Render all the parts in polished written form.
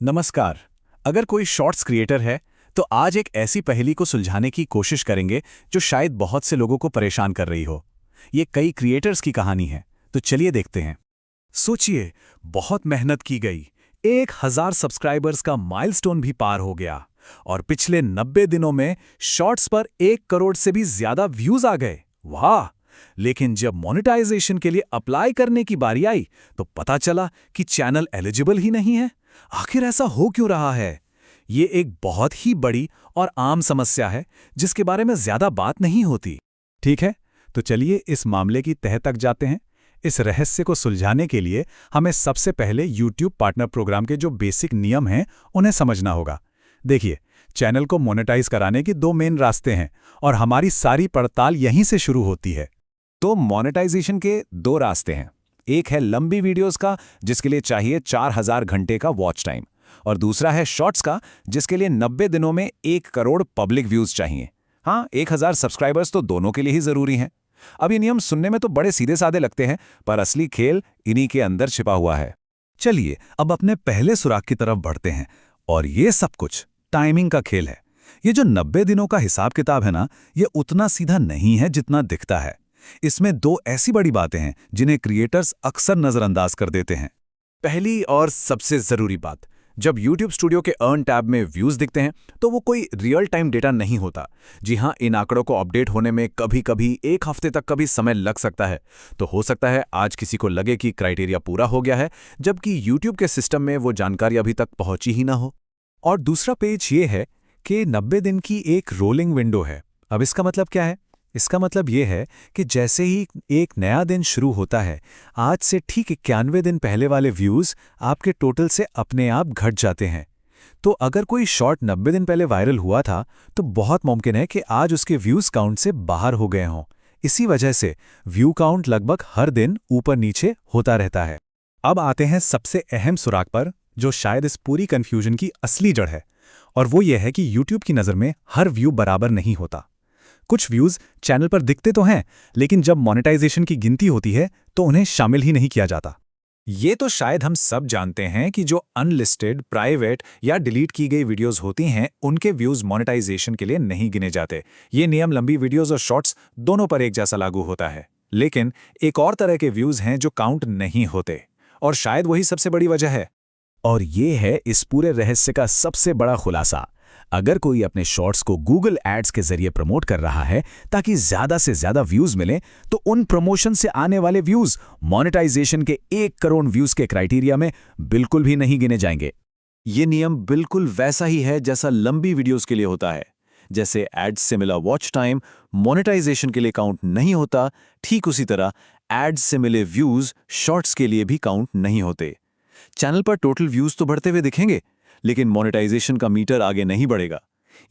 नमस्कार। अगर कोई शॉर्ट्स क्रिएटर है तो आज एक ऐसी पहेली को सुलझाने की कोशिश करेंगे जो शायद बहुत से लोगों को परेशान कर रही हो। ये कई क्रिएटर्स की कहानी है, तो चलिए देखते हैं। सोचिए, बहुत मेहनत की गई, 1000 सब्सक्राइबर्स का माइलस्टोन भी पार हो गया और पिछले 90 दिनों में शॉर्ट्स पर 1 करोड़ से भी ज्यादा व्यूज आ गए। वाह! लेकिन जब मोनेटाइजेशन के लिए अप्लाई करने की बारी आई तो पता चला कि चैनल एलिजिबल ही नहीं है। आखिर ऐसा हो क्यों रहा है? ये एक बहुत ही बड़ी और आम समस्या है जिसके बारे में ज्यादा बात नहीं होती। ठीक है, तो चलिए इस मामले की तह तक जाते हैं। इस रहस्य को सुलझाने के लिए हमें सबसे पहले YouTube पार्टनर प्रोग्राम के जो बेसिक नियम हैं उन्हें समझना होगा। देखिए, चैनल को मोनेटाइज कराने के 2 मेन रास्ते हैं और हमारी सारी पड़ताल यहीं से शुरू होती है। तो मोनेटाइजेशन के 2 रास्ते हैं। एक है लंबी वीडियोस का, जिसके लिए चाहिए 4000 घंटे का वॉच टाइम, और दूसरा है शॉर्ट्स का, जिसके लिए 90 दिनों में 1 करोड़ पब्लिक व्यूज चाहिए। हाँ, 1000 सब्सक्राइबर्स तो दोनों के लिए ही जरूरी हैं। अब ये नियम सुनने में तो बड़े सीधे साधे लगते हैं, पर असली खेल इन्हीं के अंदर छिपा हुआ है। चलिए अब अपने पहले सुराग की तरफ बढ़ते हैं, और ये सब कुछ टाइमिंग का खेल है। ये जो 90 दिनों का हिसाब किताब है ना, ये उतना सीधा नहीं है जितना दिखता है। इसमें 2 ऐसी बड़ी बातें हैं जिन्हें क्रिएटर्स अक्सर नजरअंदाज कर देते हैं। पहली और सबसे जरूरी बात, जब YouTube स्टूडियो के अर्न टैब में व्यूज दिखते हैं तो वो कोई रियल टाइम डेटा नहीं होता। जी हाँ, इन आंकड़ों को अपडेट होने में कभी-कभी 1 हफ्ते तक का भी समय लग सकता है। तो हो सकता है आज किसी को लगे कि क्राइटेरिया पूरा हो गया है, जबकि YouTube के सिस्टम में वो जानकारी अभी तक पहुंची ही ना हो। और दूसरा पेज ये है कि 90 दिन की एक रोलिंग विंडो है। अब इसका मतलब क्या है? इसका मतलब ये है कि जैसे ही एक नया दिन शुरू होता है, आज से ठीक 91 दिन पहले वाले व्यूज़ आपके टोटल से अपने आप घट जाते हैं। तो अगर कोई शॉर्ट 90 दिन पहले वायरल हुआ था, तो बहुत मुमकिन है कि आज उसके व्यूज़ काउंट से बाहर हो गए हों। इसी वजह से व्यू काउंट लगभग हर दिन ऊपर नीचे होता रहता है। अब आते हैं सबसे अहम सुराग पर, जो शायद इस पूरी कन्फ्यूजन की असली जड़ है, और वो ये है कि YouTube की नज़र में हर व्यू बराबर नहीं होता। कुछ व्यूज चैनल पर दिखते तो हैं, लेकिन जब मोनेटाइजेशन की गिनती होती है तो उन्हें शामिल ही नहीं किया जाता। ये तो शायद हम सब जानते हैं कि जो अनलिस्टेड, प्राइवेट या डिलीट की गई वीडियोस होती हैं, उनके व्यूज मोनेटाइजेशन के लिए नहीं गिने जाते। ये नियम लंबी वीडियोस और शॉर्ट्स दोनों पर एक जैसा लागू होता है। लेकिन एक और तरह के व्यूज हैं जो काउंट नहीं होते, और शायद वही सबसे बड़ी वजह है। और ये है इस पूरे रहस्य का सबसे बड़ा खुलासा। अगर कोई अपने शॉर्ट्स को गूगल एड्स के जरिए प्रमोट कर रहा है ताकि ज्यादा से ज्यादा व्यूज मिलें, तो उन प्रमोशन से आने वाले व्यूज मोनेटाइजेशन के 1 करोड़ व्यूज के क्राइटेरिया में बिल्कुल भी नहीं गिने जाएंगे। ये नियम बिल्कुल वैसा ही है जैसा लंबी वीडियोस के लिए होता है। जैसे एड्स से मिला वॉच टाइम मोनेटाइजेशन के लिए काउंट नहीं होता, ठीक उसी तरह एड्स से मिले व्यूज शॉर्ट्स के लिए भी काउंट नहीं होते। चैनल पर टोटल व्यूज तो बढ़ते हुए दिखेंगे, लेकिन मोनेटाइजेशन का मीटर आगे नहीं बढ़ेगा।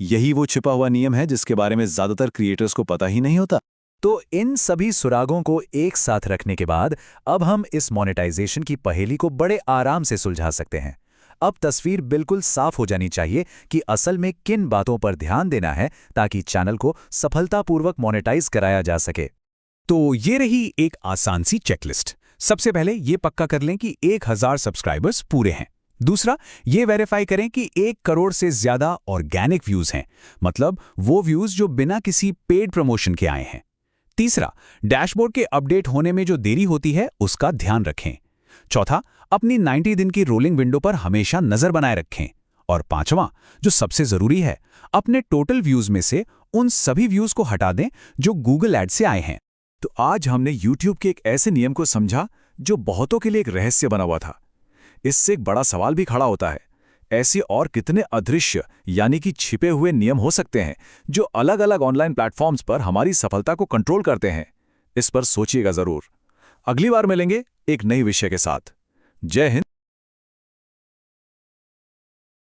यही वो छिपा हुआ नियम है जिसके बारे में ज्यादातर क्रिएटर्स को पता ही नहीं होता। तो इन सभी सुरागों को एक साथ रखने के बाद अब हम इस मोनेटाइजेशन की पहेली को बड़े आराम से सुलझा सकते हैं। अब तस्वीर बिल्कुल साफ हो जानी चाहिए कि असल में किन बातों पर ध्यान देना है ताकि चैनल को सफलतापूर्वक मोनेटाइज कराया जा सके। तो ये रही एक आसान सी चेकलिस्ट। सबसे पहले ये पक्का कर लें कि 1000 सब्सक्राइबर्स पूरे हैं। दूसरा, ये वेरीफाई करें कि 1 करोड़ से ज्यादा ऑर्गेनिक व्यूज हैं, मतलब वो व्यूज जो बिना किसी पेड प्रमोशन के आए हैं। तीसरा, डैशबोर्ड के अपडेट होने में जो देरी होती है उसका ध्यान रखें। चौथा, अपनी 90 दिन की रोलिंग विंडो पर हमेशा नजर बनाए रखें। और पांचवां, जो सबसे जरूरी है, अपने टोटल व्यूज में से उन सभी व्यूज को हटा दें जो गूगल एड से आए हैं। तो आज हमने YouTube के एक ऐसे नियम को समझा जो बहुतों के लिए एक रहस्य बना हुआ था। इससे एक बड़ा सवाल भी खड़ा होता है, ऐसे और कितने अदृश्य यानी कि छिपे हुए नियम हो सकते हैं जो अलग-अलग ऑनलाइन प्लेटफॉर्म्स पर हमारी सफलता को कंट्रोल करते हैं। इस पर सोचिएगा जरूर। अगली बार मिलेंगे एक नई विषय के साथ। जय हिंद।